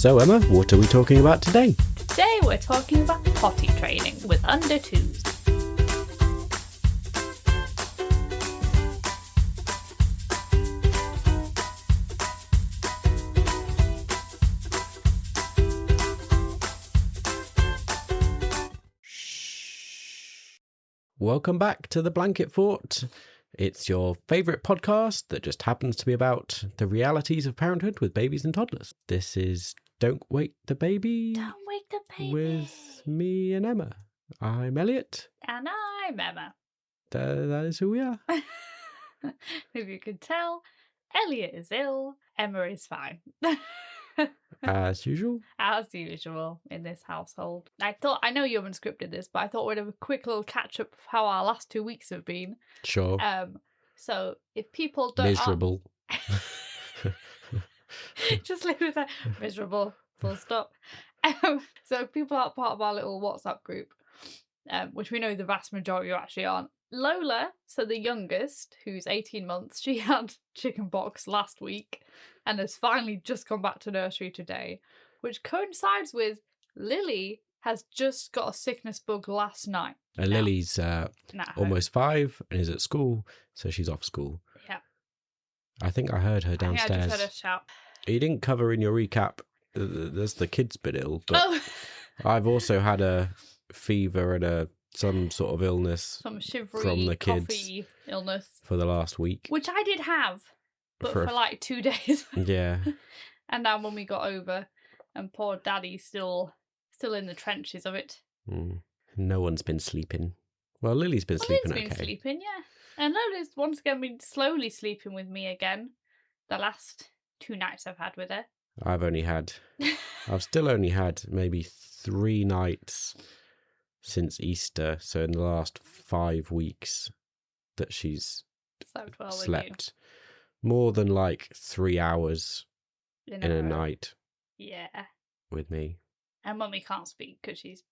So Emma, what are we talking about today? Today we're talking about potty training with under twos. Welcome back to the Blanket Fort. It's your favourite podcast that just happens to be about the realities of parenthood with babies and toddlers. This is Don't Wake the Baby. Don't wake the baby. With me and Emma. I'm Elliot. And I'm Emma. That is who we are. If you could tell, Elliot is ill, Emma is fine. As usual. As usual in this household. I know you haven't scripted this, but I thought we'd have a quick little catch up of how our last 2 weeks have been. Sure. So if people don't... Miserable. Just leave it there. Miserable. Full stop. So if people aren't part of our little WhatsApp group, which we know the vast majority actually aren't, Lola, so the youngest, who's 18 months, she had chickenpox last week and has finally just gone back to nursery today, which coincides with Lilly has just got a sickness bug last night. And Lily's almost 5 and is at school, so she's off school. Yeah. I think I heard her downstairs. I just heard her shout. You didn't cover in your recap, there's the kids been ill, but I've also had a fever and some sort of illness some shivery, from the kids coffee illness for the last week, which I did have, but for like 2 days. Yeah. And now Mummy got over, and poor Daddy's still in the trenches of it. No one's been sleeping. Well, Lily's been sleeping. Lily's been sleeping, yeah. And Lola's once again been slowly sleeping with me again. The last 2 nights I've had with her. I've still only had maybe 3 nights since Easter, so in the last 5 weeks that she's slept more than like 3 hours in a night. Yeah. With me. And Mummy can't speak because she's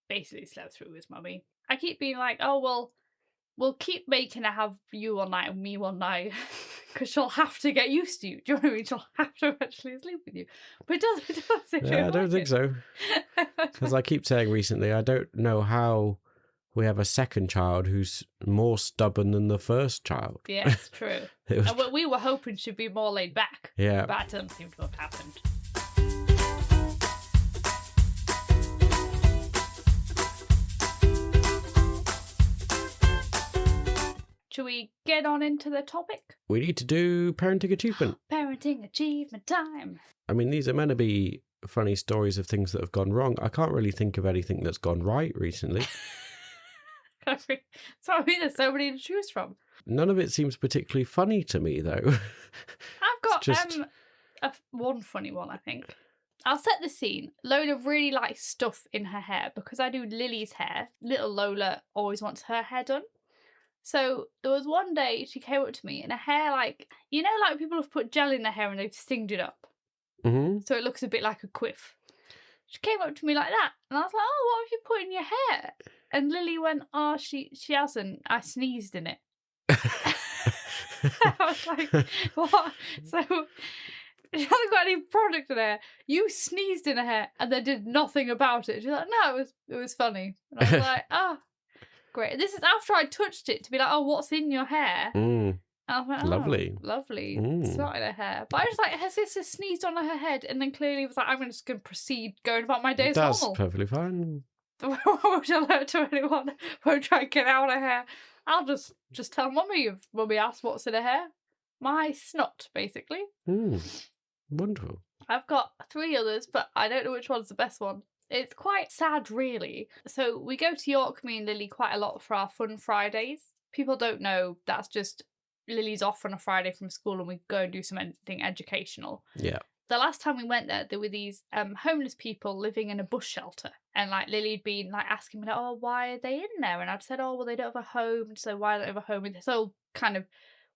basically slept through with Mummy. I keep being like, oh, well, we'll keep making her have you one night and me one night because she'll have to get used to you. Do you know what I mean? She'll have to eventually sleep with you. But it doesn't. Yeah, I don't think so. Because I keep saying recently, I don't know how we have a second child who's more stubborn than the first child. Yeah, it's true. And we were hoping she'd be more laid back. Yeah. But that doesn't seem to have happened. Should we get on into the topic? We need to do parenting achievement. Parenting achievement time. I mean, these are meant to be funny stories of things that have gone wrong. I can't really think of anything that's gone right recently. So I mean, there's so many to choose from. None of it seems particularly funny to me, though. I've got one funny one, I think. I'll set the scene. Lola really likes stuff in her hair because I do Lily's hair. Little Lola always wants her hair done. So there was one day she came up to me and her hair, like people have put gel in their hair and they've stinged it up. Mm-hmm. So it looks a bit like a quiff. She came up to me like that. And I was like, oh, what have you put in your hair? And Lily went, oh, she hasn't. I sneezed in it. I was like, what? So she hasn't got any product in her hair. You sneezed in her hair and then did nothing about it. She's like, no, it was funny. And I was like, oh. Great. This is after I touched it to be like, oh, what's in your hair? And I was like, oh, lovely. It's not in her hair. But I was like, her sister sneezed on her head and then clearly was like, I'm just going to proceed going about my day as normal. That's perfectly fine. What would you alert to anyone? Won't try and get out of her hair. I'll just tell Mummy if Mummy asks what's in her hair. My snot, basically. Wonderful. I've got 3 others, but I don't know which one's the best one. It's quite sad, really. So we go to York, me and Lily, quite a lot for our fun Fridays. People don't know that's just Lily's off on a Friday from school and we go and do something educational. Yeah. The last time we went there were these homeless people living in a bus shelter. And like Lily'd been like asking me, like, oh, why are they in there? And I'd said, oh, well, they don't have a home. So why don't they have a home? And this whole kind of,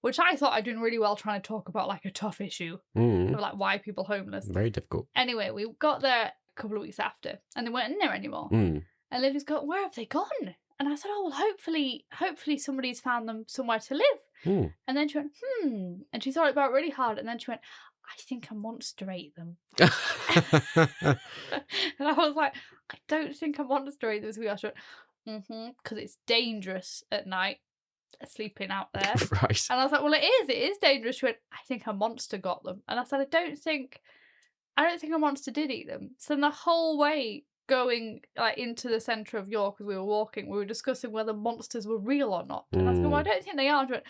which I thought I'd done really well trying to talk about like a tough issue of like why are people homeless. Very difficult. Anyway, we got there couple of weeks after and they weren't in there anymore. And Lily's going, where have they gone? And I said, oh, well, hopefully somebody's found them somewhere to live. And then she went, and she thought about it really hard. And then she went, I think a monster ate them. And I was like, I don't think a monster ate them. So we asked her, because it's dangerous at night sleeping out there. Right. And I was like, well, it is dangerous. She went, I think a monster got them. And I said, I don't think a monster did eat them. So the whole way going like into the centre of York as we were walking, we were discussing whether monsters were real or not. And I was like, well, I don't think they are. And she went,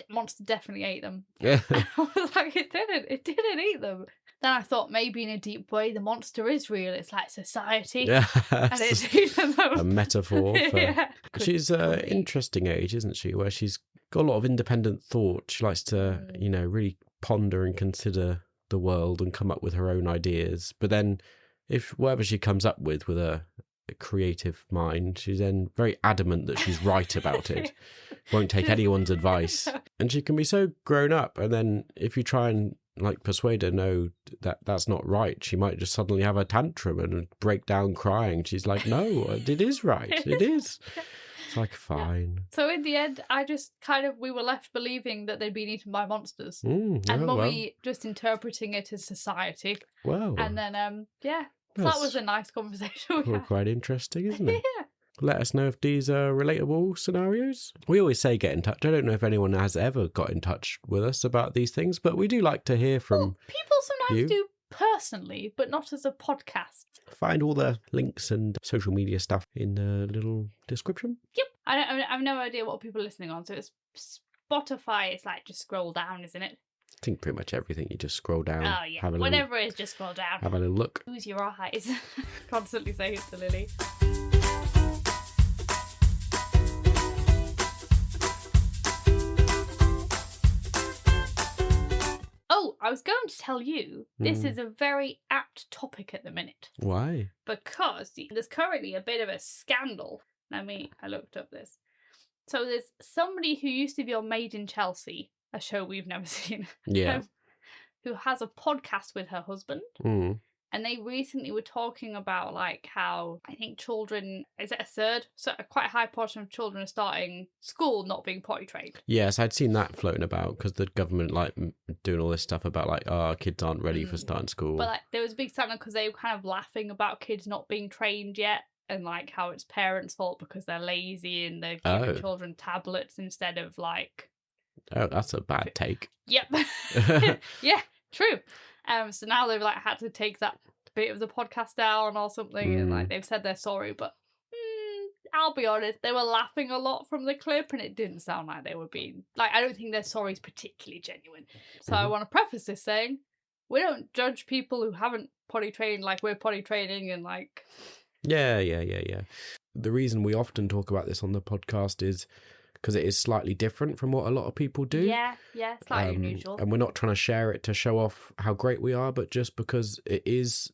monster definitely ate them. I was like, it didn't eat them. Then I thought maybe in a deep way the monster is real. It's like society. Yeah, and it's a metaphor. For... Yeah. She's an interesting age, isn't she? Where she's got a lot of independent thought. She likes to, really ponder and consider the world and come up with her own ideas. But then, if whatever she comes up with a creative mind, she's then very adamant that she's right about it. Won't take anyone's advice, and she can be so grown up. And then if you try and persuade her, no, that's not right, she might just suddenly have a tantrum and break down crying. She's like, no, it is right. It is. It's like, fine. Yeah. So in the end, I just we were left believing that they'd been eaten by monsters, and Mummy just interpreting it as society. Wow. And then that was a nice conversation. Quite interesting, isn't it? Yeah. Let us know if these are relatable scenarios. We always say get in touch. I don't know if anyone has ever got in touch with us about these things, but we do like to hear from people sometimes do personally, but not as a podcast. Find all the links and social media stuff in the little description. Yep. I have no idea what people are listening on, so it's Spotify. It's like just scroll down, isn't it? I think pretty much everything. You just scroll down. Oh, yeah. Whatever it is, just scroll down. Have a little look. Use your eyes. Constantly say it to Lily. Oh, I was going to tell you, this is a very apt topic at the minute. Why? Because there's currently a bit of a scandal. I looked up this. So there's somebody who used to be on Made in Chelsea, a show we've never seen. Yeah. Who has a podcast with her husband. Mm. And they recently were talking about how I think children, is it a third? So quite a high portion of children are starting school not being potty trained. Yes, I'd seen that floating about because the government doing all this stuff about kids aren't ready for starting school. But there was a big scandal because they were kind of laughing about kids not being trained yet and how it's parents' fault because they're lazy and they're giving children tablets instead of Oh, that's a bad take. Yep. Yeah, true. So now they've had to take that bit of the podcast down or something, and they've said they're sorry. But I'll be honest, they were laughing a lot from the clip, and it didn't sound like they were being I don't think their sorry is particularly genuine. So I want to preface this saying we don't judge people who haven't potty trained like we're potty training and Yeah. The reason we often talk about this on the podcast is because it is slightly different from what a lot of people do. Yeah, slightly unusual. And we're not trying to share it to show off how great we are, but just because it's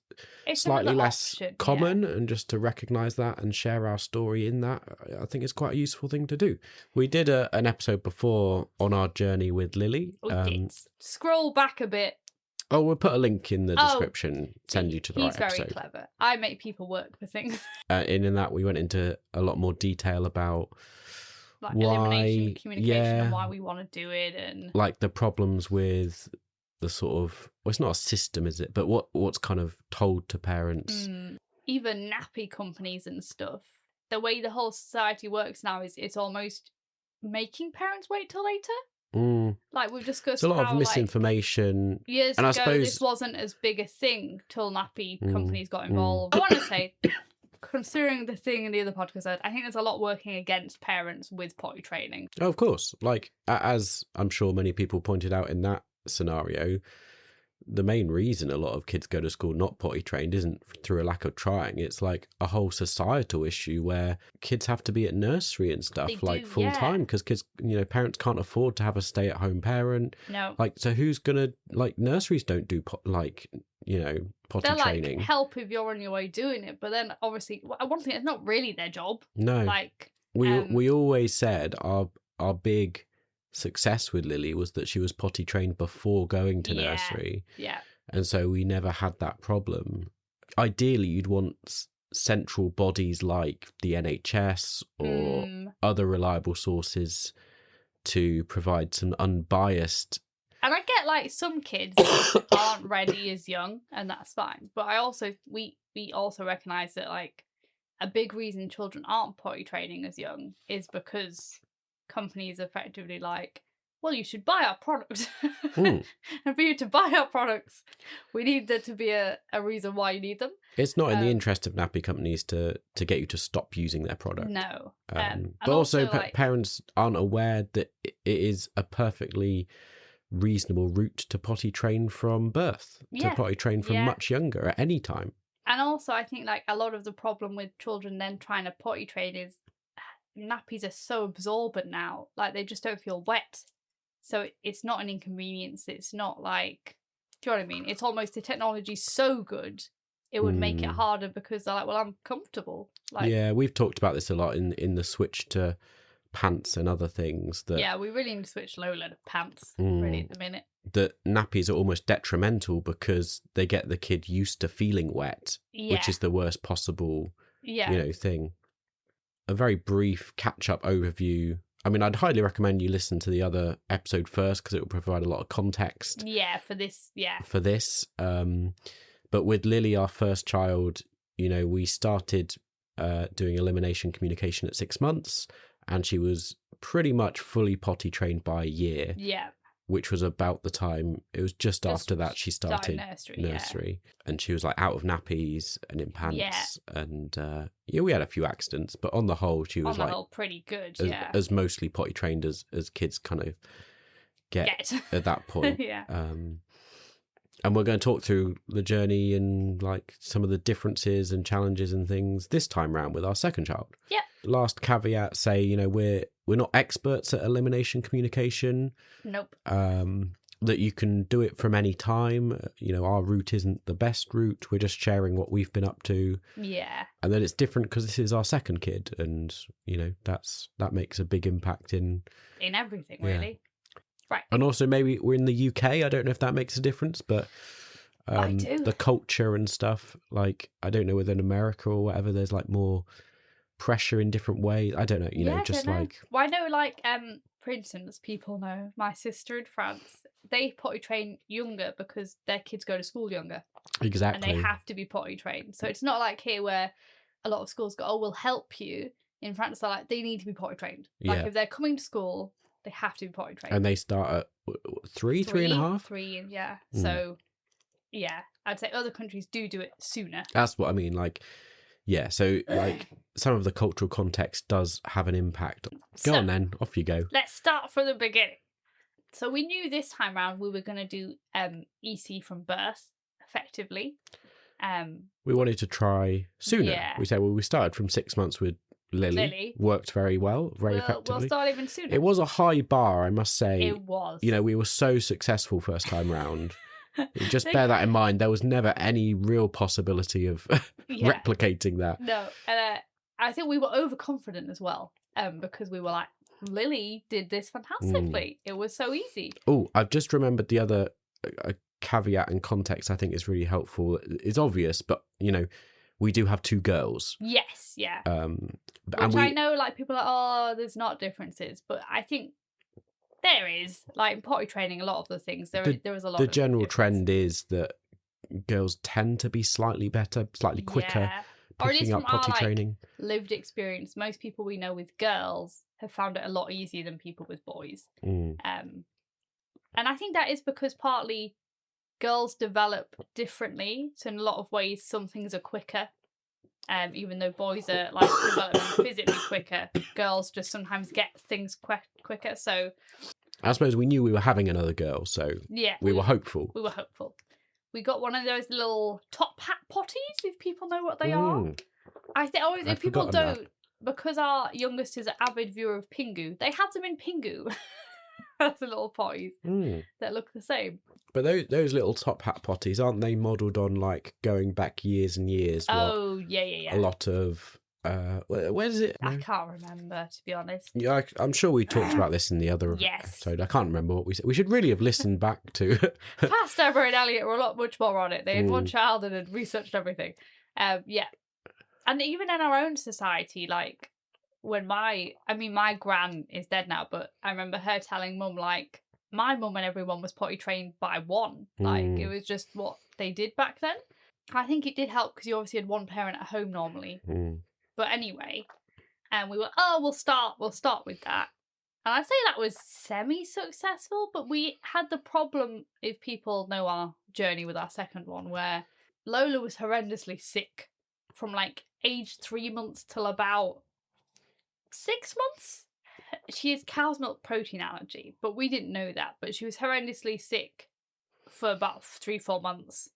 slightly less common, and just to recognise that and share our story in that, I think it's quite a useful thing to do. We did an episode before on our journey with Lilly. We did. Scroll back a bit. Oh, we'll put a link in the description, send you to the right episode. He's very clever. I make people work for things. In that, we went into a lot more detail about elimination communication and why we want to do it, and the problems with the sort of, well, it's not a system, is it, but what's kind of told to parents. Even nappy companies and stuff, the way the whole society works now is it's almost making parents wait till later. We've discussed, there's a lot of misinformation. Years and ago, I suppose this wasn't as big a thing till nappy companies got involved. I want to say, considering the thing in the other podcast, I think there's a lot working against parents with potty training. Oh, of course. As I'm sure many people pointed out in that scenario, the main reason a lot of kids go to school not potty trained isn't through a lack of trying. It's a whole societal issue where kids have to be at nursery and stuff full time because kids, parents can't afford to have a stay at home parent. No. So who's gonna nurseries don't do potty They're training. Help if you're on your way doing it, but then obviously one thing, it's not really their job. No. We always said our big success with Lilly was that she was potty trained before going to nursery. Yeah. And so we never had that problem. Ideally, you'd want central bodies like the NHS or other reliable sources to provide some unbiased and I get get like some kids aren't ready as young, and that's fine. But we also recognise that like a big reason children aren't potty training as young is because companies are effectively like, well, you should buy our product. And for you to buy our products, we need there to be a reason why you need them. It's not in the interest of nappy companies to get you to stop using their product. No. But also parents aren't aware that it is a perfectly reasonable route to potty train from birth, to potty train from much younger at any time. And also, I think like a lot of the problem with children then trying to potty train is nappies are so absorbent now. Like they just don't feel wet. So it's not an inconvenience. It's not like, do you know what I mean? It's almost the technology's so good, it would make it harder because they're like, well, I'm comfortable. Like, yeah, we've talked about this a lot in the switch to pants and other things. That yeah, we really need to switch Lola to pants really at the minute. That nappies are almost detrimental because they get the kid used to feeling wet, which is the worst possible thing. A very brief catch-up overview. I mean, I'd highly recommend you listen to the other episode first because it will provide a lot of context. Yeah, for this. But with Lilly, our first child, we started doing elimination communication at 6 months, and she was pretty much fully potty trained by a year. Yeah. Which was about the time, it was just after that she started nursery. And she was like out of nappies and in pants. And we had a few accidents, but on the whole, she was pretty good, as mostly potty trained as kids kind of get at that point. And we're going to talk through the journey and like some of the differences and challenges and things this time round with our second child. Yeah. Last caveat, say, we're not experts at elimination communication. Nope. That you can do it from any time. Our route isn't the best route. We're just sharing what we've been up to. Yeah. And then it's different because this is our second kid, and that makes a big impact in everything, really. Right. And also maybe we're in the UK. I don't know if that makes a difference, but I do. The culture and stuff, like I don't know whether in America or whatever there's like more pressure in different ways. I don't know, Well, I know, like, for instance, people know my sister in France, they potty train younger because their kids go to school younger. Exactly. And they have to be potty trained. So it's not like here where a lot of schools go, oh, we'll help you. In France, they're like, they need to be potty trained. Like, if they're coming to school, they have to be potty trained. And they start at three and a half? 3, yeah. So, yeah, I'd say other countries do it sooner. That's what I mean, like... Yeah, so like some of the cultural context does have an impact. Go on then, off you go. Let's start from the beginning. So we knew this time round we were going to do EC from birth, effectively. We wanted to try sooner. Yeah. We said, we started from 6 months with Lilly. Worked very well, very effectively. We'll start even sooner. It was a high bar, I must say. It was. We were so successful first time round. Just bear that in mind. There was never any real possibility of replicating that. No, and I think we were overconfident as well, because we were like, Lilly did this fantastically. It was so easy. Oh, I've just remembered the other caveat and context I think is really helpful. It's obvious, but, we do have 2 girls. Yes, yeah. Which I know, like, people are like, oh, there's not differences, but I think there is. Like, in potty training, a lot of the things, there is a lot of the general difference. trend is that girls tend to be slightly better, slightly quicker picking up potty training. Lived experience, most people we know with girls have found it a lot easier than people with boys. And I think that is because partly girls develop differently. So in a lot of ways, some things are quicker. Even though boys are like developing physically quicker, girls just sometimes get things quicker. So I suppose we knew we were having another girl, so we were hopeful. We were hopeful. We got one of those little top hat potties, if people know what they are. I think if people don't, because our youngest is an avid viewer of Pingu, they have them in Pingu. As the little potties that look the same. But those little top hat potties, aren't they modelled on like going back years and years? Yeah. A lot of where is it? I can't remember, to be honest. Yeah, I'm sure we talked about this in the other episode. I can't remember what we said. We should really have listened back to. Past Emma and Elliot were a lot much more on it. They had one child and had researched everything. Yeah, and even in our own society, like. When my gran is dead now, but I remember her telling Mum, like, my mum and everyone was potty trained by one. Like, it was just what they did back then. I think it did help because you obviously had one parent at home normally. But anyway, and we were, we'll start with that. And I'd say that was semi-successful, but we had the problem, if people know our journey with our second one, where Lola was horrendously sick from like age 3 months till about 6 months. She has cow's milk protein allergy, but we didn't know that. But she was horrendously sick for about 3-4 months.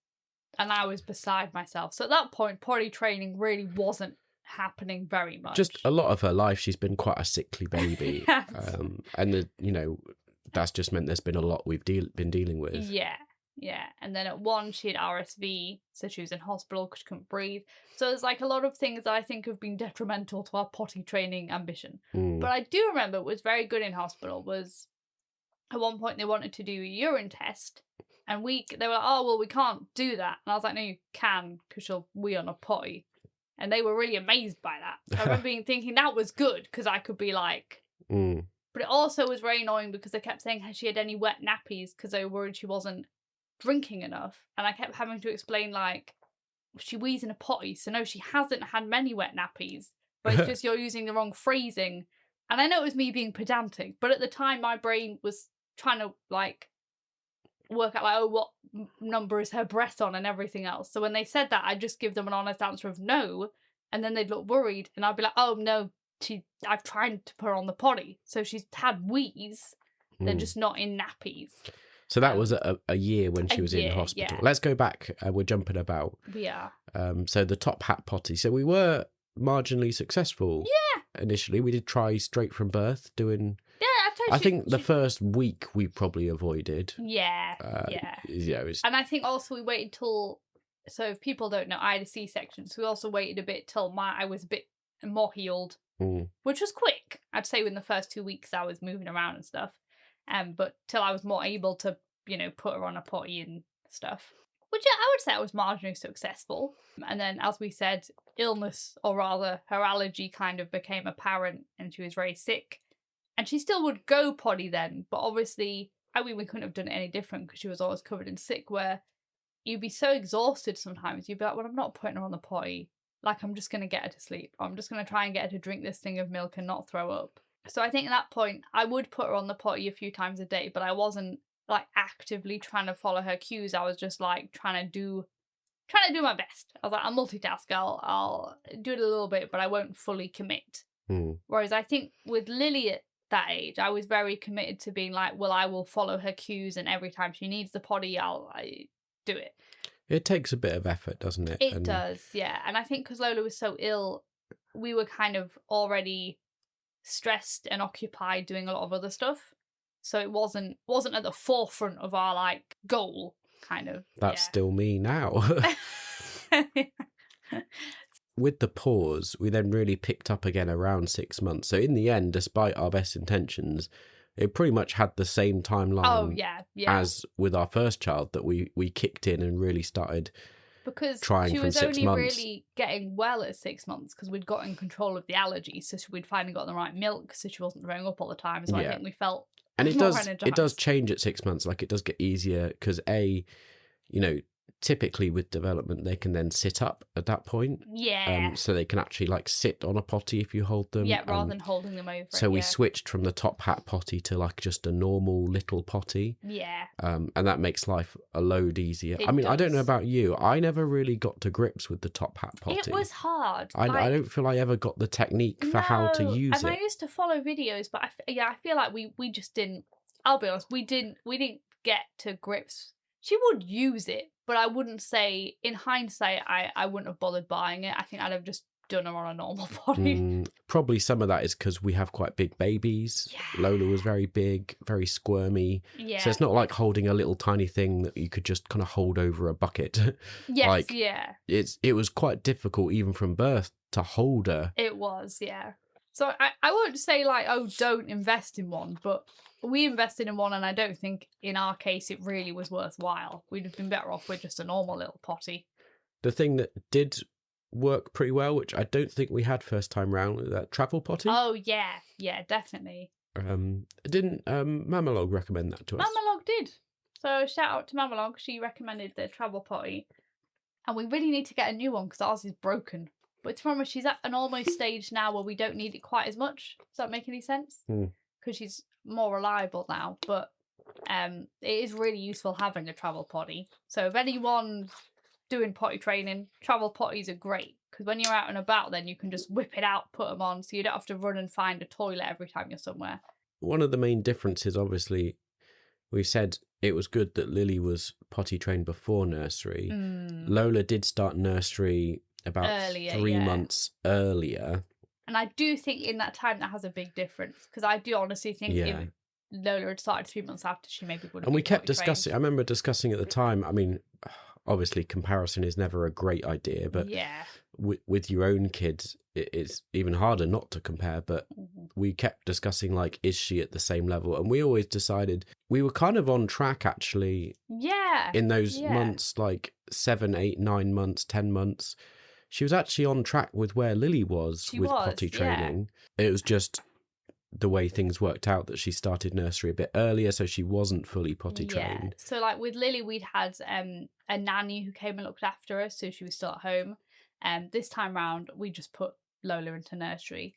And I was beside myself. So at that point, potty training really wasn't happening very much. Just a lot of her life, she's been quite a sickly baby. Yes. And, that's just meant there's been a lot we've been dealing with. Yeah. And then at 1, she had RSV, so she was in hospital because she couldn't breathe. So there's like a lot of things that I think have been detrimental to our potty training ambition. But I do remember what was very good in hospital was at one point they wanted to do a urine test. And they were like, oh, well, we can't do that. And I was like, no, you can, because she'll wee on a potty. And they were really amazed by that. I remember thinking that was good, because I could be like... But it also was very annoying because they kept saying she had any wet nappies because they were worried she wasn't drinking enough. And I kept having to explain, like, she wees in a potty, so no, she hasn't had many wet nappies. But it's just you're using the wrong phrasing. And I know it was me being pedantic, but at the time my brain was trying to, like... work out, like, what number is her breath on and everything else. So when they said that, I'd just give them an honest answer of no, and then they'd look worried, and I'd be like, oh no, I've tried to put her on the potty, so she's had wheeze, they're just not in nappies. So that was a year when she was in hospital. Yeah. Let's go back. We're jumping about. We are. So the top hat potty. So we were marginally successful. Yeah. Initially, we did try straight from birth doing... Yeah, I think the first week we probably avoided. Yeah. And I think also we waited till... So if people don't know, I had a C-section, so we also waited a bit till I was a bit more healed, which was quick. I'd say in the first 2 weeks I was moving around and stuff, but till I was more able to, put her on a potty and stuff. Which I would say I was marginally successful. And then, as we said, illness, or rather her allergy, kind of became apparent, and she was very sick. And she still would go potty then, but obviously, we couldn't have done it any different because she was always covered in sick, where you'd be so exhausted sometimes, you'd be like, well, I'm not putting her on the potty. Like, I'm just going to get her to sleep. I'm just going to try and get her to drink this thing of milk and not throw up. So I think at that point, I would put her on the potty a few times a day, but I wasn't, like, actively trying to follow her cues. I was just, like, trying to do my best. I was like, I'll multitask. I'll do it a little bit, but I won't fully commit. Whereas I think with Lilly at that age, I was very committed to being like, well, I will follow her cues, and every time she needs the potty, I do it. It takes a bit of effort, doesn't it? It does, yeah. And I think because Lola was so ill, we were kind of already stressed and occupied doing a lot of other stuff. So it wasn't at the forefront of our, like, goal, kind of. That's still me now. With the pause, we then really picked up again around 6 months. So in the end, despite our best intentions, it pretty much had the same timeline as with our first child, that we kicked in and really started trying from 6 months. Because she was only really getting well at 6 months because we'd got in control of the allergy, so we'd finally got the right milk, so she wasn't throwing up all the time. So I think we felt and more energized. It does change at 6 months. Like, it does get easier because typically with development, they can then sit up at that point. Yeah. So they can actually, like, sit on a potty if you hold them. Yeah, rather than holding them over. So we switched from the top hat potty to, like, just a normal little potty. Yeah. And that makes life a load easier. It I don't does. know about you. I never really got to grips with the top hat potty. It was hard. I don't feel I ever got the technique for how to use it. And I used to follow videos, but I feel like we just didn't. I'll be honest, we didn't get to grips. She would use it, but I wouldn't say, in hindsight, I wouldn't have bothered buying it. I think I'd have just done her on a normal potty. Probably some of that is because we have quite big babies. Yeah. Lola was very big, very squirmy. Yeah. So it's not like holding a little tiny thing that you could just kind of hold over a bucket. Yes, It was quite difficult even from birth to hold her. It was, yeah. So I won't say, like, oh, don't invest in one, but we invested in one, and I don't think in our case it really was worthwhile. We'd have been better off with just a normal little potty. The thing that did work pretty well, which I don't think we had first time round, that travel potty. Oh, yeah, definitely. Didn't Mamalog recommend that to us? Mamalog did. So shout out to Mamalog. She recommended the travel potty. And we really need to get a new one because ours is broken. But it's from her, she's at an almost stage now where we don't need it quite as much. Does that make any sense? Because she's more reliable now. But it is really useful having a travel potty. So if anyone's doing potty training, travel potties are great. Because when you're out and about, then you can just whip it out, put them on, so you don't have to run and find a toilet every time you're somewhere. One of the main differences, obviously, we said it was good that Lilly was potty trained before nursery. Lola did start nursery about 3 months earlier. And I do think in that time that has a big difference. Because I do honestly think if Lola had started 3 months after, she maybe would have. And we kept discussing, I remember discussing at the time, I mean, obviously comparison is never a great idea, but with your own kids, it's even harder not to compare. But we kept discussing, like, is she at the same level? And we always decided we were kind of on track, actually. Yeah. In those months, like 7, 8, 9 months, 10 months, she was actually on track with where Lilly was with potty training. It was just the way things worked out that she started nursery a bit earlier, so she wasn't fully potty trained. So, like, with Lilly, we'd had a nanny who came and looked after us, so she was still at home. This time round, we just put Lola into nursery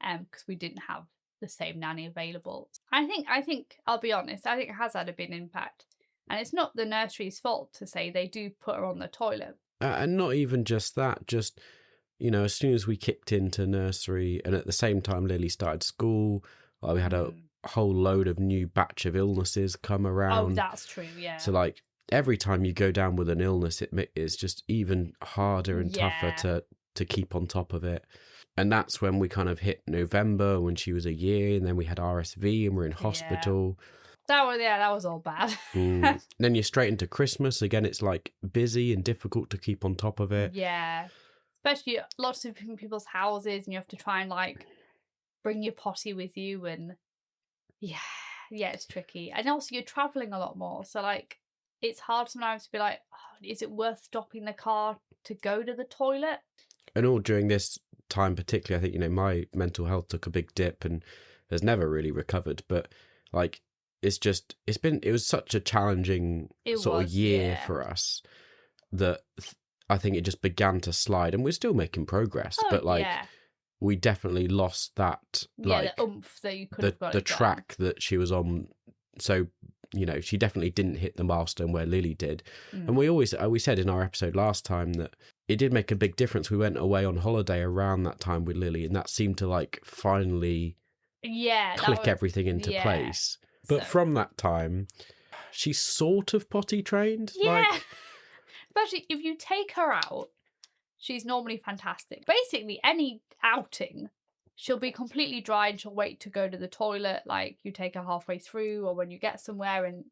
because we didn't have the same nanny available. I think I'll be honest, I think it has had a big impact. And it's not the nursery's fault to say they do put her on the toilet. And not even just that, just, you know, as soon as we kicked into nursery and at the same time Lilly started school, we had a whole load of new batch of illnesses come around. Oh, that's true, yeah. So, like, every time you go down with an illness, it's just even harder and tougher to keep on top of it. And that's when we kind of hit November, when she was a year, and then we had RSV and we're in hospital. That was all bad. Then you're straight into Christmas. Again, it's like busy and difficult to keep on top of it. Yeah. Especially lots of different people's houses and you have to try and, like, bring your potty with you. And yeah, it's tricky. And also you're travelling a lot more. So, like, it's hard sometimes to be like, oh, is it worth stopping the car to go to the toilet? And all during this time particularly, I think, you know, my mental health took a big dip and has never really recovered. But, like, it was such a challenging sort of year for us that I think it just began to slide, and we're still making progress, but like we definitely lost that, like, the oomph that you could have got the track that she was on. So, you know, she definitely didn't hit the milestone where Lilly did. And we said in our episode last time that it did make a big difference. We went away on holiday around that time with Lilly, and that seemed to, like, finally click everything into place. But from that time, she's sort of potty trained. Yeah. Like, especially if you take her out, she's normally fantastic. Basically, any outing, she'll be completely dry and she'll wait to go to the toilet. Like, you take her halfway through or when you get somewhere. And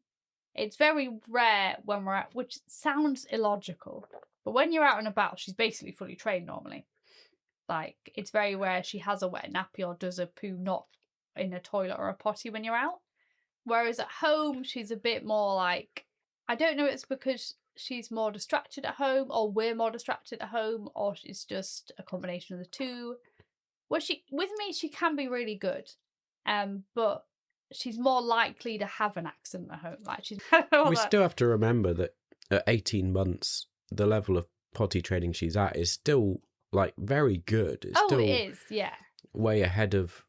it's very rare when we're out, which sounds illogical. But when you're out and about, she's basically fully trained normally. Like, it's very rare she has a wet nappy or does a poo not in a toilet or a potty when you're out. Whereas at home, she's a bit more like, I don't know, it's because she's more distracted at home or we're more distracted at home or it's just a combination of the two. Well, with me, she can be really good, but she's more likely to have an accident at home. Like, we still have to remember that at 18 months, the level of potty training she's at is still, like, very good. It's still it is, yeah. Way ahead of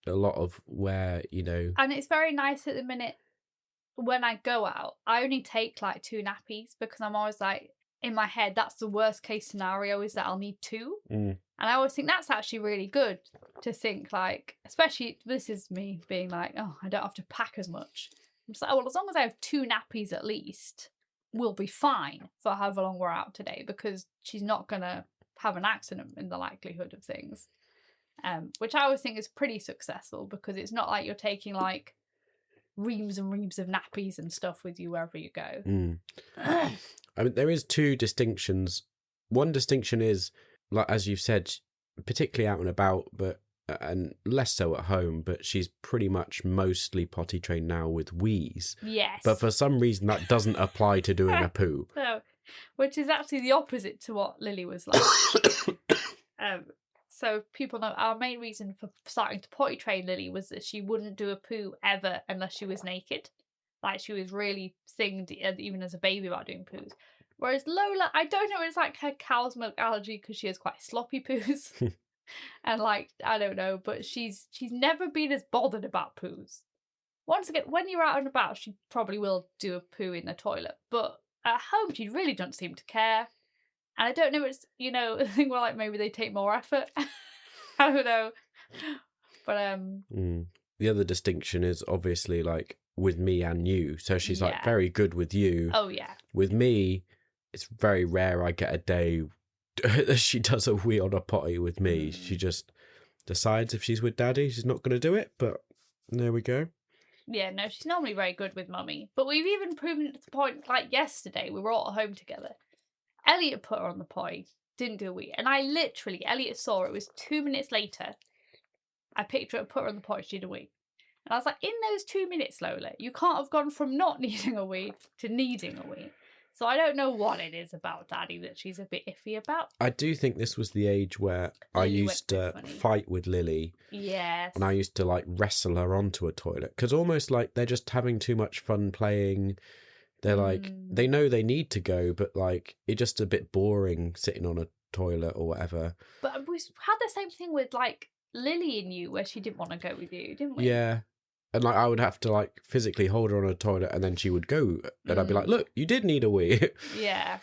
a lot of where, you know. And it's very nice at the minute when I go out, I only take like 2 nappies because I'm always like, in my head, that's the worst case scenario is that I'll need 2. And I always think that's actually really good to think, like, especially this is me being like, oh, I don't have to pack as much. I'm just like, oh, well, as long as I have 2 nappies at least, we'll be fine for however long we're out today because she's not going to have an accident in the likelihood of things. Which I always think is pretty successful because it's not like you're taking, like, reams and reams of nappies and stuff with you wherever you go. I mean, there is 2 distinctions. One distinction is, like, as you've said, particularly out and about, but and less so at home, but she's pretty much mostly potty trained now with wheeze. Yes. But for some reason that doesn't apply to doing a poo. No, which is actually the opposite to what Lilly was like. So people know our main reason for starting to potty train Lily was that she wouldn't do a poo ever unless she was naked. Like, she was really singed, even as a baby, about doing poos. Whereas Lola, I don't know, it's like her cow's milk allergy because she has quite sloppy poos. And like, I don't know, but she's never been as bothered about poos. Once again, when you're out and about, she probably will do a poo in the toilet. But at home, she really doesn't seem to care. And I don't know, it's, you know, a thing where like maybe they take more effort. I don't know. But the other distinction is obviously like with me and you. So she's like very good with you. Oh yeah. With me, it's very rare I get a day she does a wee on a potty with me. She just decides if she's with daddy, she's not going to do it. But there we go. Yeah, no, she's normally very good with mummy. But we've even proven it to the point, like yesterday, we were all at home together. Elliot put her on the potty, didn't do a wee. And I literally, Elliot saw it was 2 minutes later. I picked her up, put her on the potty, she did a wee. And I was like, in those 2 minutes, Lola, you can't have gone from not needing a wee to needing a wee. So I don't know what it is about Daddy that she's a bit iffy about. I do think this was the age where Lily I used to fight with Lily. Yes. And I used to like wrestle her onto a toilet. Because almost like they're just having too much fun playing. They're like, they know they need to go, but like, it's just a bit boring sitting on a toilet or whatever. But we had the same thing with like Lily and you, where she didn't want to go with you, didn't we? Yeah. And like I would have to like physically hold her on a toilet and then she would go and I'd be like, look, you did need a wee. Yeah.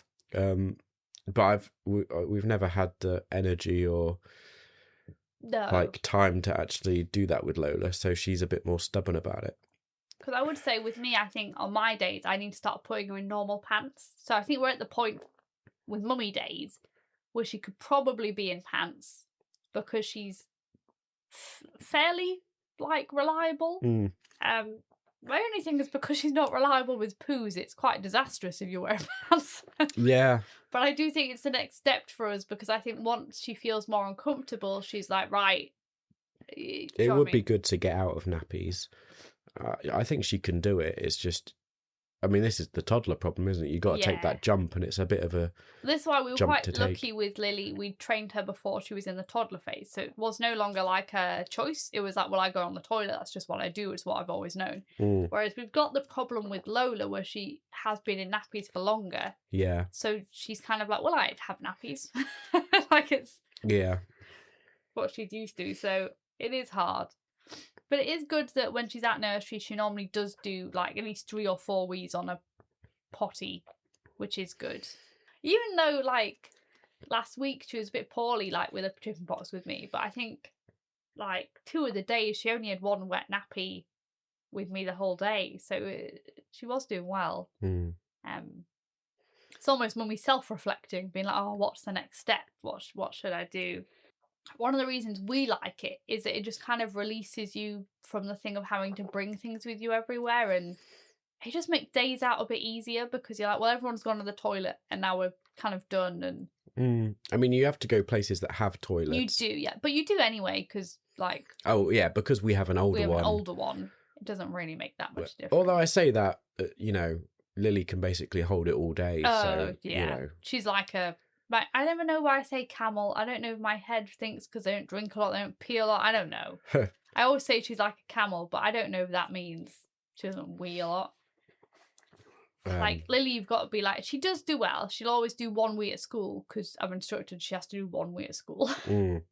But we've never had the energy or like time to actually do that with Lola. So she's a bit more stubborn about it. Because I would say with me, I think on my days, I need to start putting her in normal pants. So I think we're at the point with mummy days where she could probably be in pants because she's fairly like reliable. My only thing is because she's not reliable with poos, it's quite disastrous if you wear pants. Yeah. But I do think it's the next step for us because I think once she feels more uncomfortable, she's like, right. It would be good to get out of nappies. I think she can do it. It's just, I mean, this is the toddler problem, isn't it? You got to take that jump, and it's a bit of a. This is why we were quite lucky with Lily. We trained her before she was in the toddler phase, so it was no longer like a choice. It was like, well, I go on the toilet. That's just what I do. It's what I've always known. Whereas we've got the problem with Lola, where she has been in nappies for longer. Yeah. So she's kind of like, well, I'd have nappies. Like it's. Yeah. What she's used to. So it is hard. But it is good that when she's at nursery, she normally does do like at least 3 or 4 wees on a potty, which is good. Even though like last week she was a bit poorly, like with a chicken pox with me, but I think like 2 of the days she only had 1 wet nappy with me the whole day, so she was doing well. It's almost mummy self-reflecting, being like, oh, what's the next step? What should I do? One of the reasons we like it is that it just kind of releases you from the thing of having to bring things with you everywhere, and it just makes days out a bit easier because you're like, well, everyone's gone to the toilet and now we're kind of done. And I mean, you have to go places that have toilets. You do, yeah, but you do anyway because like because we have an older one. It doesn't really make that much difference. Although I say that, you know, Lily can basically hold it all day. So yeah, you know. She's like a. Like, I never know why I say camel. I don't know if my head thinks because they don't drink a lot, they don't pee a lot. I don't know. I always say she's like a camel, but I don't know if that means she doesn't wee a lot. Like Lily, you've got to be like, she does do well. She'll always do 1 wee at school because I've instructed she has to do 1 wee at school.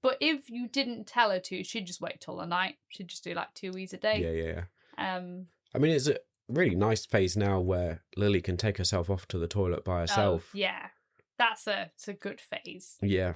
But if you didn't tell her to, she'd just wait till the night. She'd just do like 2 wees a day. Yeah. I mean, it's a really nice phase now where Lily can take herself off to the toilet by herself. Oh, yeah. It's a good phase. Yeah.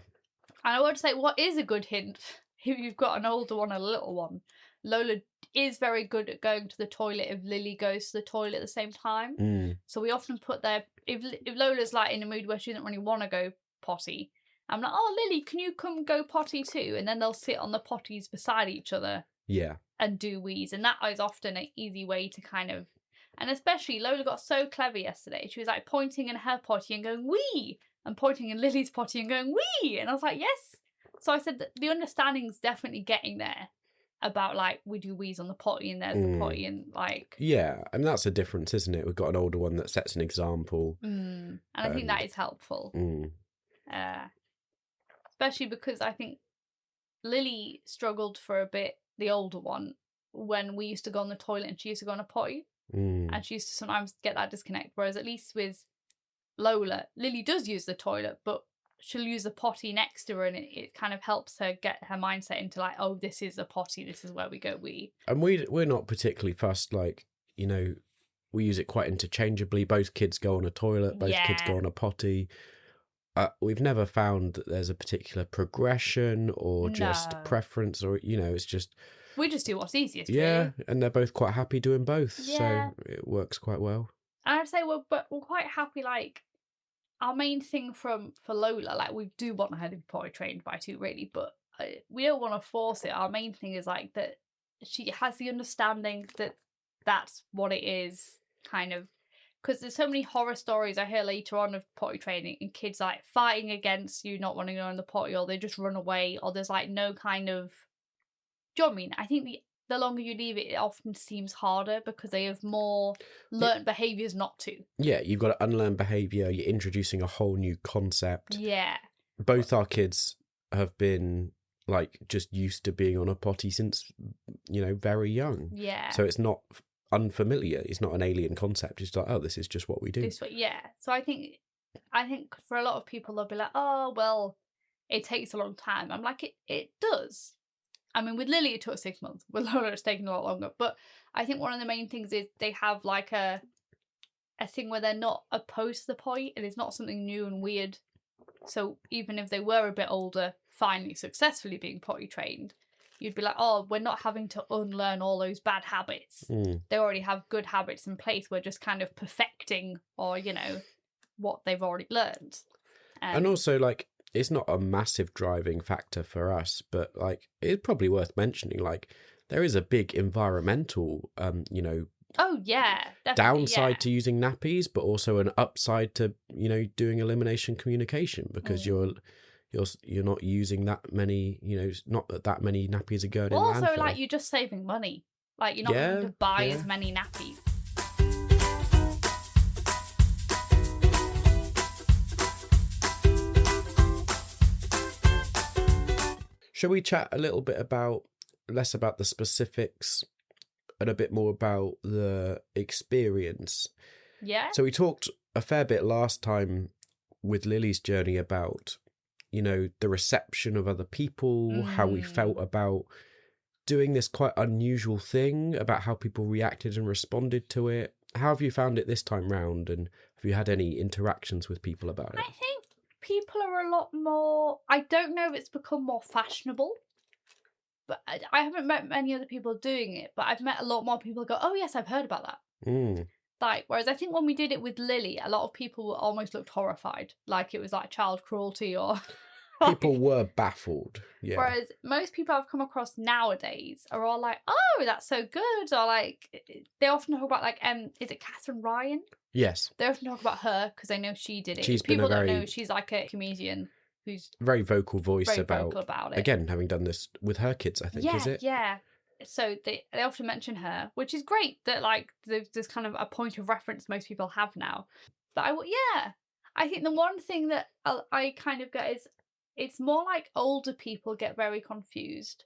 And I would say what is a good hint, if you've got an older one and a little one, Lola is very good at going to the toilet if Lily goes to the toilet at the same time. So we often put there, if Lola's like in a mood where she doesn't really want to go potty, I'm like, oh, Lily, can you come go potty too? And then they'll sit on the potties beside each other. Yeah. And do wees. And that is often an easy way to kind of, and especially Lola got so clever yesterday. She was like pointing in her potty and going, wee! And pointing in Lily's potty and going, wee! And I was like, yes! So I said that the understanding's definitely getting there about, like, we do wees on the potty and there's the potty and, like... Yeah, and that's a difference, isn't it? We've got an older one that sets an example. And I think that is helpful. Especially because I think Lily struggled for a bit, the older one, when we used to go on the toilet and she used to go on a potty. And she used to sometimes get that disconnect. Whereas at least with Lola, Lily does use the toilet, but she'll use the potty next to her, and it kind of helps her get her mindset into like, oh, this is a potty, this is where we go wee. And we're not particularly fussed, like, you know, we use it quite interchangeably. Both kids go on a toilet, both kids go on a potty. We've never found that there's a particular progression or just preference, or, you know, it's just... We just do what's easiest, yeah, really. and they're both quite happy doing both, so it works quite well. And I'd say we're quite happy, like, our main thing for Lola, like, we do want her to be potty trained by 2, really, but we don't want to force it. Our main thing is, like, that she has the understanding that that's what it is, kind of. Because there's so many horror stories I hear later on of potty training and kids, like, fighting against you not wanting to go in the potty, or they just run away, or there's, like, no kind of... Do you know what I mean? I think the longer you leave it, it often seems harder because they have more learnt behaviours not to. Yeah, you've got to unlearn behaviour, you're introducing a whole new concept. Yeah. Both our kids have been, like, just used to being on a potty since, you know, very young. Yeah. So it's not unfamiliar, it's not an alien concept, it's like, oh, this is just what we do. Yeah. So I think for a lot of people, they'll be like, oh, well, it takes a long time. I'm like, it does. I mean, with Lily, it took 6 months. With Lola, it's taken a lot longer. But I think one of the main things is they have, like, a thing where they're not opposed to the potty, and it's not something new and weird. So even if they were a bit older, finally successfully being potty trained, you'd be like, oh, we're not having to unlearn all those bad habits. They already have good habits in place. We're just kind of perfecting, or, you know, what they've already learned. And also, like, it's not a massive driving factor for us, but, like, it's probably worth mentioning, like, there is a big environmental, you know, oh yeah, downside to using nappies, but also an upside to, you know, doing elimination communication, because you're not using that many, you know, not that many nappies are going in landfill. Also, like, you're just saving money. Like, you're not having to buy as many nappies. Shall we chat a little bit less about the specifics and a bit more about the experience? Yeah. So we talked a fair bit last time with Lily's journey about, you know, the reception of other people, how we felt about doing this quite unusual thing, about how people reacted and responded to it. How have you found it this time round, and have you had any interactions with people about it? I think people are a lot more... I don't know if it's become more fashionable, but I haven't met many other people doing it, but I've met a lot more people who go, oh yes, I've heard about that. Like, whereas I think when we did it with Lily, a lot of people almost looked horrified, like it was like child cruelty, or... People were baffled, yeah. Whereas most people I've come across nowadays are all like, oh, that's so good, or like, they often talk about, like, is it Catherine Ryan? Yes. They often talk about her because they know she did it. She's people don't know she's like a comedian who's very vocal voice very about it. Again, having done this with her kids, I think, is it? Yeah. So they often mention her, which is great that, like, there's kind of a point of reference most people have now. But I think the one thing that I kind of get is it's more like older people get very confused.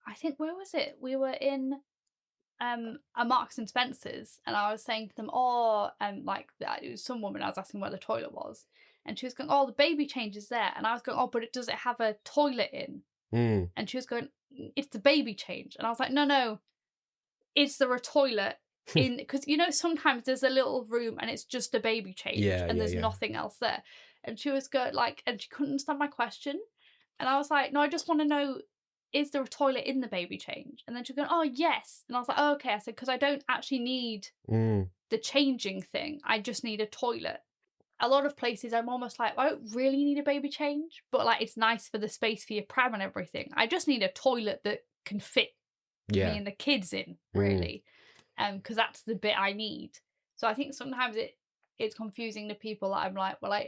I think, where was it? We were in a Marks and Spencer's, and I was saying to them, like, it was some woman, I was asking where the toilet was, and she was going, oh, the baby change is there, and I was going, oh, but does it have a toilet in? And she was going, it's the baby change, and I was like, no, is there a toilet in? Because, you know, sometimes there's a little room and it's just a baby change, and there's nothing else there. And she was going, like, and she couldn't understand my question, and I was like, no, I just want to know, is there a toilet in the baby change? And then she was going, oh, yes. And I was like, oh, okay. I said, because I don't actually need the changing thing. I just need a toilet. A lot of places I'm almost like, I don't really need a baby change, but, like, it's nice for the space for your pram and everything. I just need a toilet that can fit me and the kids in, really. Because that's the bit I need. So I think sometimes it's confusing to people that I'm like, well,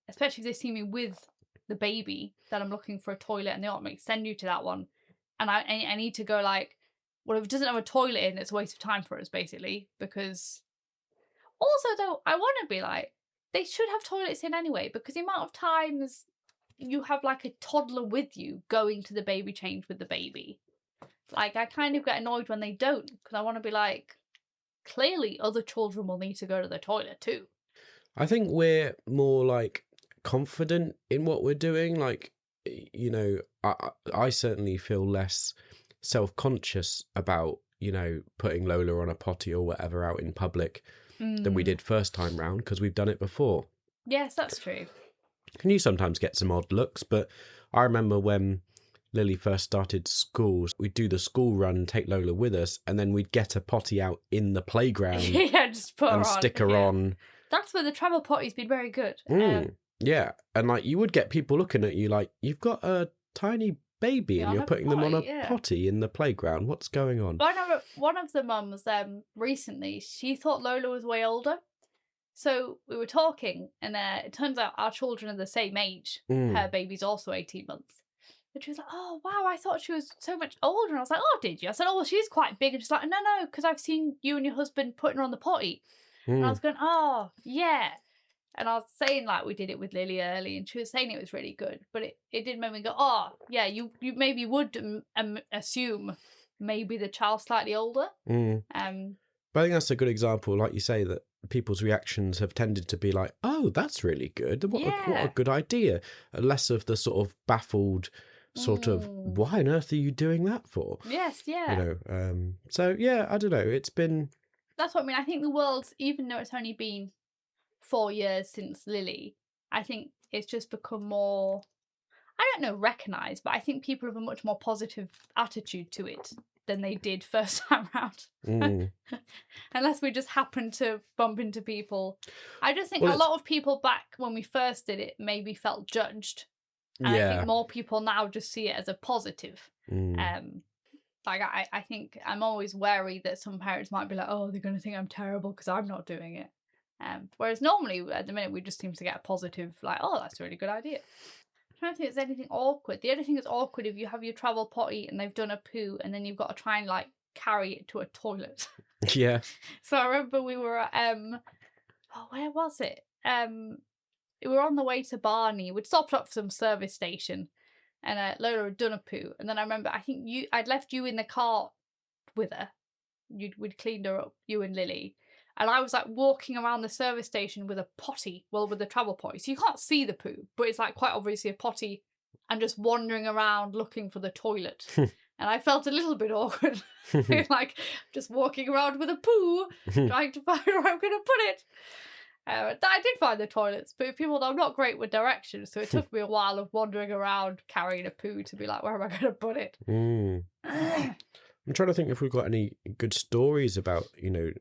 especially if they see me with the baby, that I'm looking for a toilet, and they want me to send you to that one. And I need to go, like, well, if it doesn't have a toilet in, it's a waste of time for us, basically. Because also, though, I want to be like, they should have toilets in anyway, because the amount of times you have like a toddler with you going to the baby change with the baby. Like, I kind of get annoyed when they don't, because I want to be like, clearly other children will need to go to the toilet too. I think we're more like confident in what we're doing. Like, you know, I certainly feel less self-conscious about, you know, putting Lola on a potty or whatever out in public than we did first time round, because we've done it before. Yes, that's true. And you sometimes get some odd looks, but I remember when Lily first started school, we'd do the school run, take Lola with us, and then we'd get a potty out in the playground just put her and on. stick her on. That's where the travel potty's been very good. Yeah, and like you would get people looking at you like, you've got a tiny baby and you're putting them on a potty in the playground. What's going on? Well, I know one of the mums recently, she thought Lola was way older. So we were talking, and it turns out our children are the same age. Her baby's also 18 months. And she was like, oh, wow, I thought she was so much older. And I was like, oh, did you? I said, oh, well, she's quite big. And she's like, no, because I've seen you and your husband putting her on the potty. And I was going, oh, yeah. And I was saying, like, we did it with Lily early, and she was saying it was really good. But it did make me go, oh, yeah, you maybe would assume maybe the child's slightly older. But I think that's a good example, like you say, that people's reactions have tended to be like, oh, that's really good. What a good idea. Less of the sort of baffled sort of, why on earth are you doing that for? Yes, yeah. You know, so, yeah, I don't know. It's been... That's what I mean. I think the world's, even though it's only been 4 years since Lily, I think it's just become more, I don't know, recognised, but I think people have a much more positive attitude to it than they did first time round. Unless we just happen to bump into people. I just think a lot of people back when we first did it maybe felt judged. And I think more people now just see it as a positive. Like, I think I'm always wary that some parents might be like, oh, they're going to think I'm terrible because I'm not doing it. Whereas normally, at the minute, we just seem to get a positive, like, oh, that's a really good idea. I'm trying to think if there's anything awkward. The only thing that's awkward if you have your travel potty and they've done a poo and then you've got to try and, like, carry it to a toilet. Yeah. So I remember we were at, where was it? We were on the way to Barney. We'd stopped up for some service station. And Lola had done a poo. And then I remember, I think I'd left you in the car with her. We'd cleaned her up, you and Lily. And I was like walking around the service station with a potty, with the travel potty. So you can't see the poo, but it's like quite obviously a potty. And just wandering around looking for the toilet. And I felt a little bit awkward. Like just walking around with a poo, trying to find where I'm going to put it. I did find the toilets, but people know I'm not great with directions, so it took me a while of wandering around carrying a poo to be like, where am I going to put it? I'm trying to think if we've got any good stories about, you know,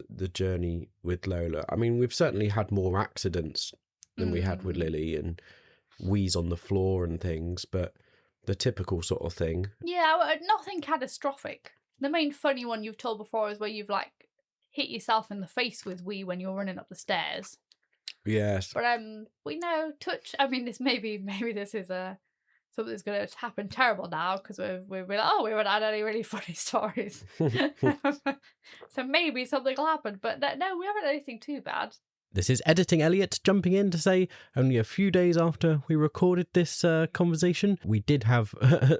the journey with Lola. I mean, we've certainly had more accidents than we had with Lily, and wheeze on the floor and things, but the typical sort of thing. Yeah, nothing catastrophic. The main funny one you've told before is where you've like hit yourself in the face with wee when you're running up the stairs. Yes. But we know I mean, this maybe this is something that's going to happen terrible now because we're like, oh, we haven't had any really funny stories. So maybe something will happen. But no, we haven't had anything too bad. This is Editing Elliot jumping in to say only a few days after we recorded this conversation, we did have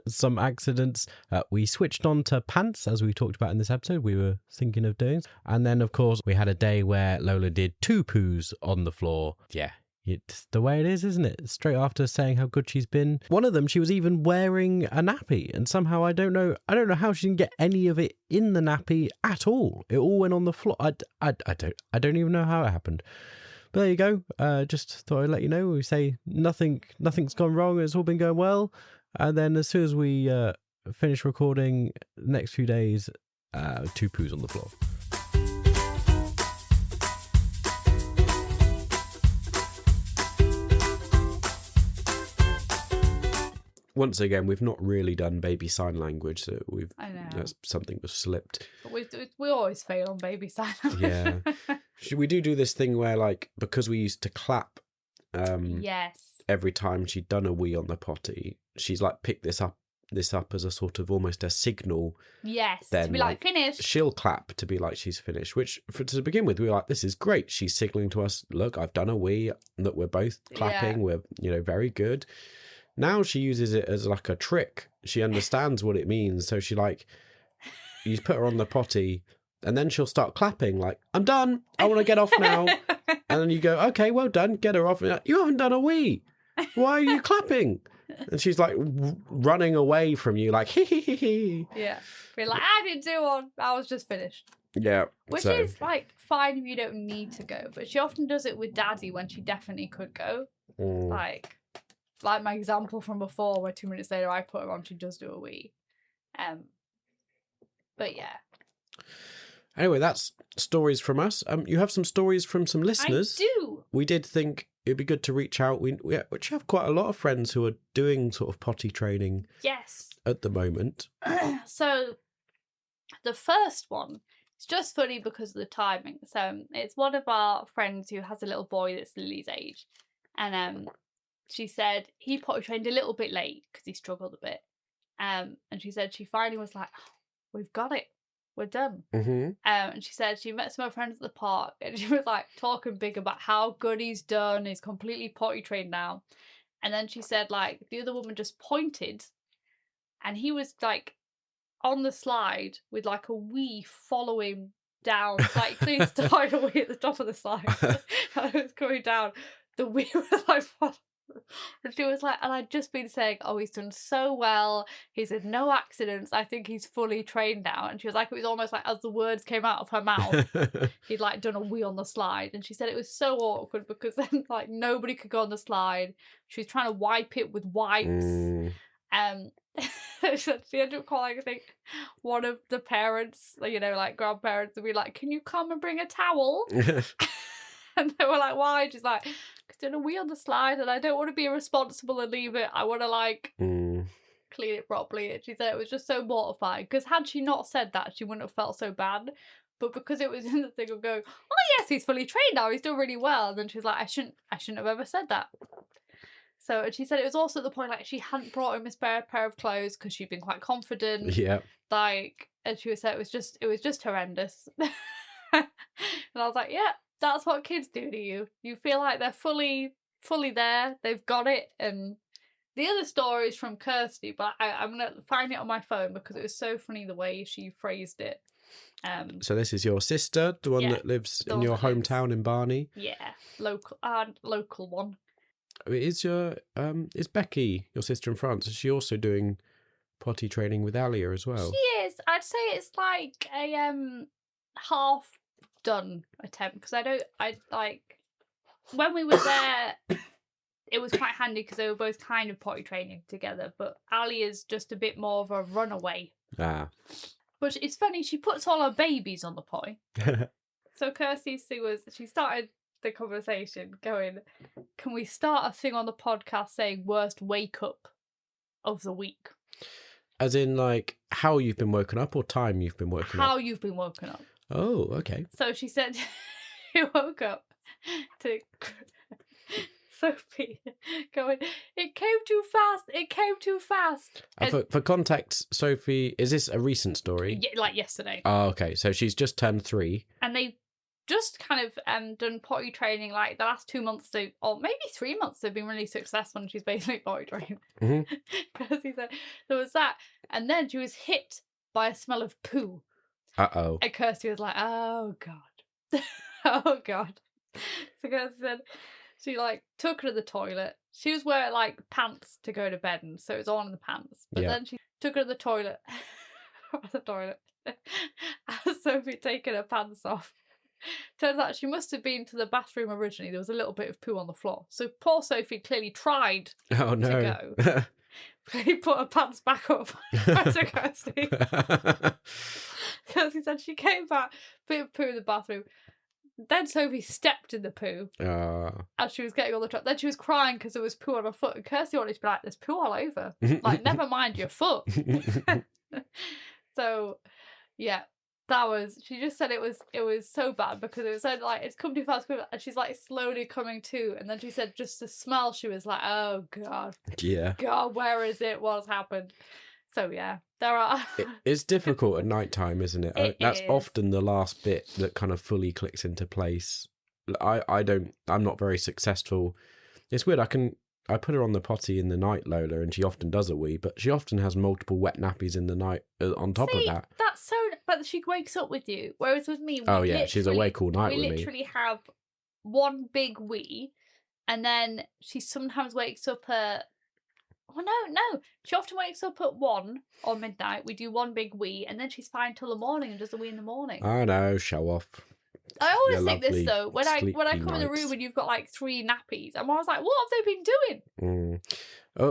some accidents. We switched on to pants, as we talked about in this episode, we were thinking of doing. And then, of course, we had a day where Lola did 2 poos on the floor. Yeah. It's the way it is, isn't it? Straight after saying how good she's been. One of them, she was even wearing a nappy, and somehow I don't know how she didn't get any of it in the nappy at all. It all went on the floor. I don't even know how it happened. But there you go. Just thought I'd let you know. We say nothing's gone wrong. It's all been going well. And then as soon as we finish recording, the next few days, 2 poos on the floor. Once again, we've not really done baby sign language, so something was slipped. But we always fail on baby sign language. Yeah. We do this thing where, like, because we used to clap yes. every time she'd done a wee on the potty, she's, like, picked this up this up as a sort of almost a signal. Yes, then to be like finished. She'll clap to be like she's finished, which to begin with, we were like, this is great. She's signaling to us, look, I've done a wee, that we're both clapping. Yeah. We're, very good. Now she uses it as like a trick. She understands what it means. So she you put her on the potty and then she'll start clapping like, I'm done. I want to get off now. And then you go, okay, well done. Get her off. You haven't done a wee. Why are you clapping? And she's like running away from you like, hee hee hee hee. Yeah. Be like, I didn't do one. I was just finished. Yeah. Which is like fine if you don't need to go. But she often does it with Daddy when she definitely could go. Like my example from before where 2 minutes later I put her on, she does do a wee. But yeah. Anyway, that's stories from us. You have some stories from some listeners. I do. We did think it'd be good to reach out. We actually have quite a lot of friends who are doing sort of potty training. Yes. At the moment. So the first one, it's just funny because of the timing. So it's one of our friends who has a little boy that's Lily's age. And she said he potty trained a little bit late because he struggled a bit. And she said she finally was like, oh, we've got it. We're done. Mm-hmm. And she said she met some of her friends at the park and she was like talking big about how good he's done. He's completely potty trained now. And then she said like the other woman just pointed and he was like on the slide with like a wee following down. Like clearly started a wee at the top of the slide. And it was coming down. The wee was like and she was like, and I'd just been saying, oh, he's done so well. He's had no accidents. I think he's fully trained now. And she was like, it was almost like as the words came out of her mouth, he'd like done a wee on the slide. And she said it was so awkward because then like nobody could go on the slide. She was trying to wipe it with wipes. She ended up calling, I think, one of the parents, like grandparents, and be like, can you come and bring a towel? And they were like, why? She's like, because doing a wee on the slide and I don't want to be irresponsible and leave it. I want to clean it properly. And she said it was just so mortifying because had she not said that, she wouldn't have felt so bad. But because it was in the thing of going, oh yes, he's fully trained now, he's done really well. And then she's like, I shouldn't have ever said that. So, and she said it was also at the point like she hadn't brought him a spare pair of clothes because she'd been quite confident. Yeah. And she said it was just horrendous. And I was like, yeah. That's what kids do to you. You feel like they're fully there. They've got it. And the other story is from Kirsty, but I'm going to find it on my phone because it was so funny the way she phrased it. So this is your sister, the one that lives in your hometown in Barney? Yeah, local one. Is Becky, your sister in France, is she also doing potty training with Alia as well? She is. I'd say it's like a half done attempt because I like when we were there it was quite handy because they were both kind of potty training together, but Ali is just a bit more of a runaway. But it's funny, she puts all her babies on the potty. So Kirsty she started the conversation going, can we start a thing on the podcast saying worst wake up of the week? As in like how you've been woken up or time you've been woken up? How you've been woken up. Oh, okay. So she said she woke up to Sophie going, it came too fast. For context, Sophie, is this a recent story? Yeah, like yesterday. Oh, okay. So she's just turned 3. And they've just kind of done potty training like the last 2 months, or maybe 3 months, they've been really successful and she's basically potty trained. Because he said there was that. And then she was hit by a smell of poo. Uh-oh. And Kirsty was like, oh, God. Oh, God. So Kirsty said she, took her to the toilet. She was wearing, pants to go to bed, and so it was on in the pants. But then she took her to the toilet. As Sophie had taken her pants off. Turns out she must have been to the bathroom originally. There was a little bit of poo on the floor. So poor Sophie clearly tried to go. He put her pants back up. Kirsty. Kirsty said she came back, bit of poo in the bathroom. Then Sophie stepped in the poo as she was getting on the truck. Then she was crying because there was poo on her foot. And Kirsty wanted to be like, there's poo all over. Never mind your foot. So, yeah. She just said it was so bad because it was so it's come too fast, and she's slowly coming to, and then she said just the smell, she was like, oh God. Yeah. God, where is it? What's happened? So yeah, there are. It's difficult at night time, isn't it? That's often the last bit that kind of fully clicks into place. I'm not very successful. It's weird. I put her on the potty in the night, Lola, and she often does a wee, but she often has multiple wet nappies in the night on top of that. That's so. But she wakes up with you, whereas with me, she's awake all night with me. We literally have one big wee, and then she sometimes wakes up at. Oh no! She often wakes up at 1 or midnight. We do one big wee, and then she's fine till the morning and does a wee in the morning. I know, show off. I always think this though when I come in the room and you've got like 3 nappies, I'm always like, what have they been doing?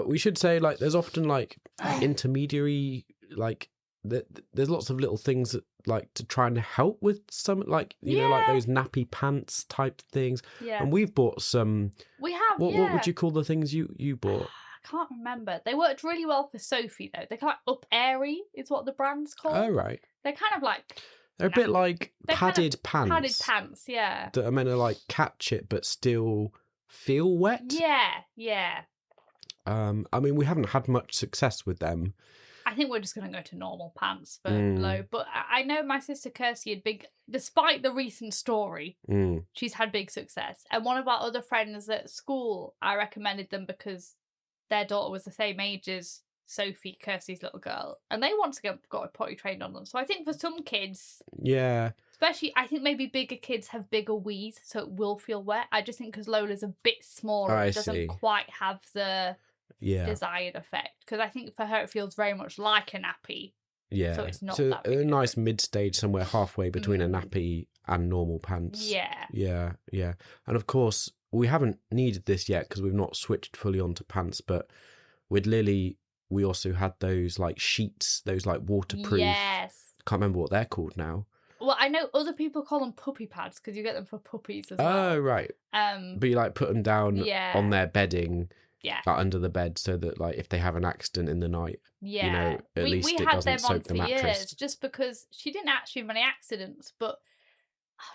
We should say like there's often like intermediary like there's lots of little things that like to try and help with some like you know like those nappy pants type things. Yeah. And we've bought some. We have. What would you call the things you bought? I can't remember. They worked really well for Sophie though. They're kind of Up Airy is what the brand's called. Oh right. They're kind of like. They're a bit like padded pants. Padded pants, yeah. That are meant to like catch it but still feel wet. Yeah. I mean, we haven't had much success with them. I think we're just going to go to normal pants for low. But I know my sister Kirsty had despite the recent story, she's had big success. And one of our other friends at school, I recommended them because their daughter was the same age as Sophie, Kirsty's little girl, and they want to got a potty trained on them. So I think for some kids, especially I think maybe bigger kids have bigger wees, so it will feel wet. I just think because Lola's a bit smaller, it doesn't quite have the desired effect. Because I think for her it feels very much like a nappy. Yeah, so it's not that big. A nice mid-stage somewhere halfway between a nappy and normal pants. Yeah. And of course we haven't needed this yet because we've not switched fully onto pants, but with Lilly. We also had those like sheets, those like waterproof. Yes. Can't remember what they're called now. Well, I know other people call them puppy pads because you get them for puppies as well. Oh, right. But you like put them down on their bedding, like, under the bed, so that like if they have an accident in the night, you know, at least it doesn't soak the mattress. We had them on for years just because she didn't actually have any accidents, but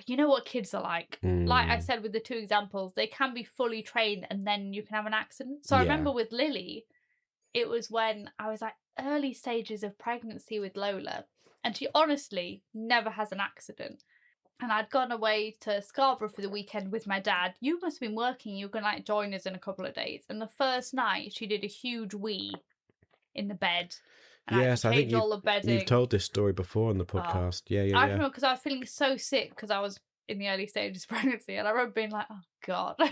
you know what kids are like. Like I said with the 2 examples, they can be fully trained and then you can have an accident. So I remember with Lilly. It was when I was like early stages of pregnancy with Lola, and she honestly never has an accident. And I'd gone away to Scarborough for the weekend with my dad. You must have been working. You were going to like join us in a couple of days. And the first night, she did a huge wee in the bed. And yes, I think you've told this story before on the podcast. Yeah. I remember because I was feeling so sick because I was in the early stages of pregnancy, and I remember being like, oh God, like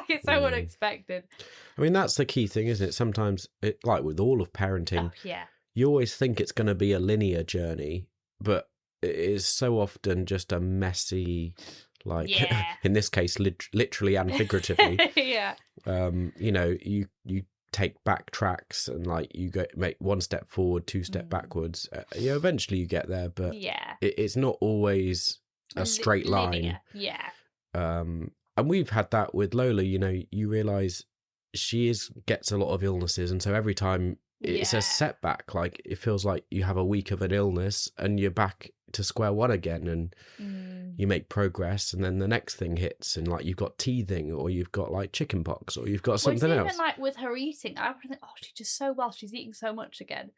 it's so unexpected. I mean, that's the key thing, isn't it? Sometimes, like with all of parenting, you always think it's going to be a linear journey, but it is so often just a messy, like in this case, literally and figuratively. You know, you take backtracks and like you make 1 step forward, 2 step backwards. Eventually you get there, but it's not always a straight line. And we've had that with Lola. You know, you realise she gets a lot of illnesses, and so every time it's a setback. Like it feels like you have a week of an illness and you're back to square one again, and you make progress, and then the next thing hits, and like you've got teething, or you've got like chicken pox, or you've got something else. Even like with her eating, I would think, oh, she does so well, she's eating so much again,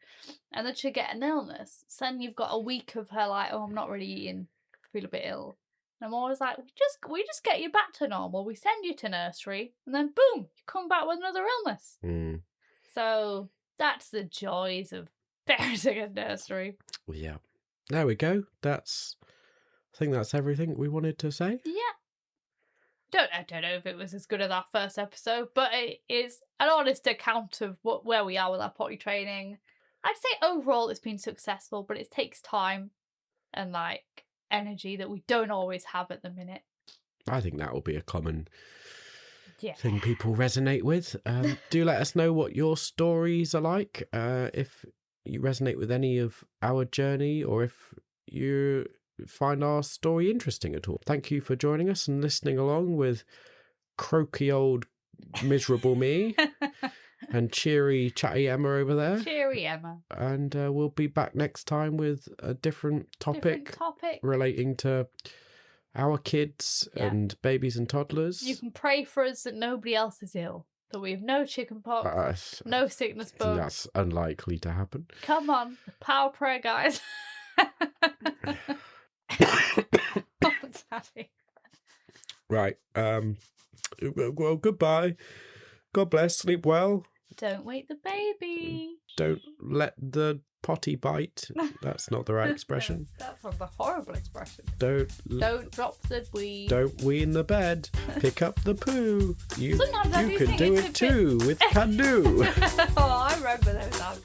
and then she'll get an illness. So then you've got a week of her like, oh, I'm not really eating, I feel a bit ill. And I'm always like, we just get you back to normal. We send you to nursery, and then boom, you come back with another illness. So that's the joys of parenting at nursery. Yeah, there we go. I think that's everything we wanted to say. Yeah. I don't know if it was as good as our first episode, but it is an honest account of where we are with our potty training. I'd say overall it's been successful, but it takes time and like energy that we don't always have at the minute. I think that will be a common thing people resonate with. Do let us know what your stories are like, if you resonate with any of our journey, or if you find our story interesting at all. Thank you for joining us and listening along with croaky old miserable me and cheery chatty Emma over there. Cheery Emma. And we'll be back next time with a different topic relating to our kids and babies and toddlers. You can pray for us that nobody else is ill. But we have no chicken pox, no sickness bugs. That's unlikely to happen. Come on, power prayer, guys. Right. Well, goodbye. God bless. Sleep well. Don't wake the baby. Don't let the potty bite. That's not the right expression. That's a horrible expression. Don't drop the wee. Don't wee in the bed. Pick up the poo. You Sometimes can do it too with can do. Oh, I remember those times.